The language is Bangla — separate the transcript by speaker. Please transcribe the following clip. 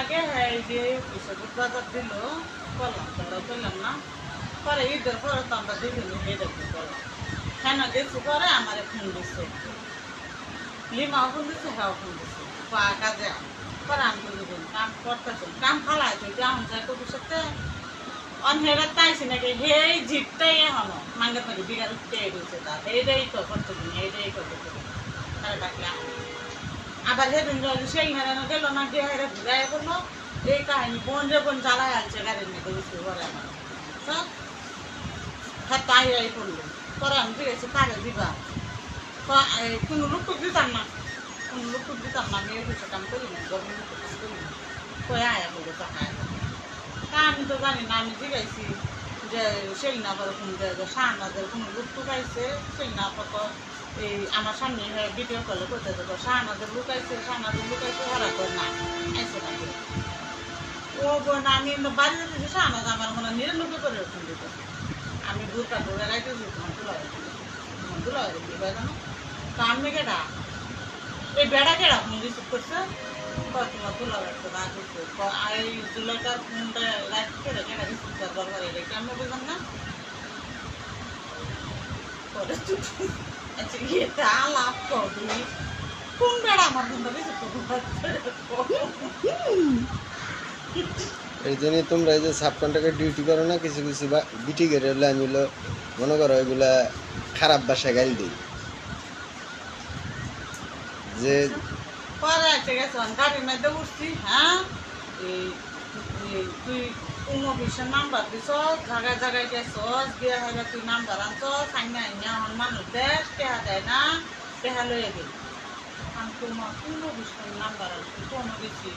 Speaker 1: আগে হ্যাঁ এই যে বিশ্বজিৎ বাজার দিল করলাম তোমরা করলাম না পরে ঈদের পরে তো আমরা দেখিনি এই দেখি করলাম হ্যাঁ গেছি পরে আমার ফোন দিচ্ছে লিমাও ফোন দিচ্ছে হ্যাঁ ফোন দিচ্ছে কাজে পরে আমি কিন্তু কাম করতেছি কাম ফালাইছে যেমন যায় কবির সাথে অনহেরা তাইছি নাকি হেই জিতটাই এখনো মাঙ্গের নাকি বিঘার উঠতে রয়েছে তার এইটাই তো করতে দিন এইটাই করতে দিন তারা ডাকলাম আবার সেদিন সেই হারানো গেল না গিয়ে হেরে ঘুরাই করলো এই কাহিনী বোন যে বোন জ্বালায় আনছে গাড়ির মধ্যে বুঝতে পারে আমার হ্যাঁ তাই এই করলো পরে আমি জিজ্ঞেছি কারে দিবা কোনো লোক দিতাম না কোনো লোক দিতাম না আমি এই বিষয় কাম করি না গভর্নমেন্ট কাজ করি না কয়ে আয়া বলে টাকায় তা আমি তো জানি না আমি জিজ্ঞাসি যে সেই না পরে কোন শাহনাদের কোনো লোক টুকাইছে সেই না কত এই আমার সামনে ভিডিও কলে করতে দেবো শাহনাদের লুকাইছে ওরা করে না আইসে না ও বোন আমি বাড়িতে দিয়েছি শাহনাজ আমার মনে 99 করে ওখান দিত আমি বুড়টা ধরে রাখতেছি তোমার তুলা দিবা জানো তো আমি কেডা এই বেড়া কেডা ফোন রিসিভ করছে তোমার তুলা রাখতে না করছে এই তুলাটার ফোনটা রাখতে কেডা রিসিভ করবার করে রেখে আমি বুঝলাম না পরে আচ্ছা এটা লাভ করবি কোন বেড়া আমার ফোনটা রিসিভ করতে
Speaker 2: এই জন্য তোমরা এই যে সাব কন্ট্রাক্টর ডিউটি করো না কিছু কিছু বিটি গেড়ে হলে আমি হলো মনে করো এগুলা খারাপ বাসা গাইল দিই যে
Speaker 1: পরে এসে গেছে গাড়ির মধ্যে উঠছি হ্যাঁ তুই কোনো বিষয়ের নাম্বার দিছ জায়গায় জায়গায় গেছস গিয়ে হলে তুই নাম্বার আনছস সাইনা আইনা আমার মানুষ দেশ টেহা দেয় না টেহা লয়ে গেল আমি তোমার কোনো বিষয়ের নাম্বার আনছি কোনো বেশি